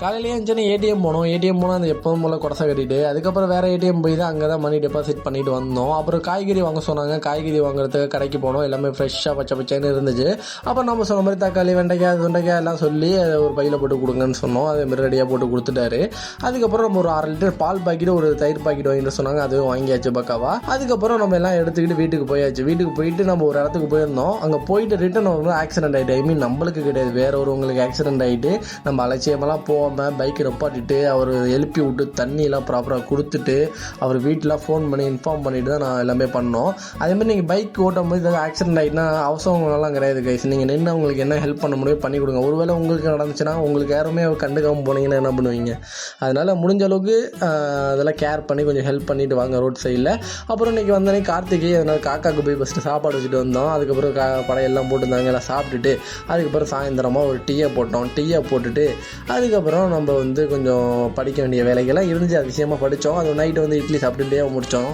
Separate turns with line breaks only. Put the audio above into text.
காலையிலேயே இருந்துச்சுன்னா ஏடிஎம் போனோம். ஏடிஎம் போனால் அந்த எப்போதும் போல் குடசை கட்டிட்டு அதுக்கப்புறம் வேறு ஏடிஎம் போய் தான் அங்கே தான் மணி டெபாசிட் பண்ணிட்டு வந்தோம். அப்புறம் காய்கறி வாங்க சொன்னாங்க. காய்கறி வாங்குறதுக்கு கடைக்கு போனோம். எல்லாமே ஃப்ரெஷ்ஷாக பச்சை பச்சைன்னு இருந்துச்சு. அப்புறம் நம்ம சொன்ன மாதிரி தக்காளி, வெண்டைக்காய், துண்டைக்காய் எல்லாம் சொல்லி ஒரு பையில் போட்டு கொடுங்கன்னு சொன்னோம். அதேமாதிரி ரெடியாக போட்டு கொடுத்துட்டாரு. அதுக்கப்புறம் நம்ம ஒரு 1/2 லிட்டர் பால் பாக்கெட், ஒரு தயிர் பாக்கெட் வாங்கிட்டு சொன்னாங்க. அதுவும் வாங்கியாச்சு பக்காவா. அதுக்கப்புறம் நம்ம எல்லாம் எடுத்துக்கிட்டு வீட்டுக்கு போயாச்சு. வீட்டுக்கு போயிட்டு நம்ம ஒரு இடத்துக்கு போயிருந்தோம். அங்கே போயிட்டு ரிட்டன் வந்து ஆக்சிடென்ட் ஆகிட்டு, ஐ மீன் நம்மளுக்கு கிடையாது, வேற ஒருவங்களுக்கு ஆக்சிடென்ட் ஆகிட்டு, நம்ம அலட்சியமெல்லாம் போகாமல் பைக்கை நிப்பாட்டிட்டு அவர் எழுப்பி விட்டு தண்ணியெல்லாம் ப்ராப்பராக கொடுத்துட்டு அவர் வீட்டில் ஃபோன் பண்ணி இன்ஃபார்ம் பண்ணிட்டு தான் நான் எல்லாமே பண்ணோம். அதேமாதிரி நீங்கள் பைக் ஓட்டும் போது ஏதாவது ஆக்சிடென்ட் ஆகிட்டுனா அவசரங்கள்லாம் கிடையாது கைஸ். நீங்கள் நின்று அவங்களுக்கு என்ன ஹெல்ப் பண்ண முடியும் பண்ணி கொடுங்க. ஒருவேளை உங்களுக்கு நடந்துச்சுன்னா உங்களுக்கு யாருமே கண்டுக்காமல் போனீங்கன்னா என்ன பண்ணுவீங்க? அதனால் முடிஞ்ச அளவுக்கு அதெல்லாம் கேர் பண்ணி கொஞ்சம் ஹெல்ப் பண்ணிவிட்டு வாங்க ரோட் சைடில். அப்புறம் இன்றைக்கி வந்தோடனே கார்த்திகை, அதனால் காக்காவுக்கு போய் ஃபஸ்ட்டு சாப்பாடு வச்சுட்டு வந்தோம். அதுக்கப்புறம் படையெல்லாம் போட்டுருந்தாங்க. எல்லாம் சாப்பிட்டுட்டு அதுக்கப்புறம் சாயந்தரமாக ஒரு டீயை போட்டோம். டீயை போட்டுட்டு அதுக்கப்புறம் நம்ம வந்து கொஞ்சம் படிக்க வேண்டிய வேலைகள்லாம் இருந்துச்சு. அது விஷயமாக படித்தோம். அது நைட்டு வந்து இட்லி சாப்பிட்டுட்டே முடித்தோம்.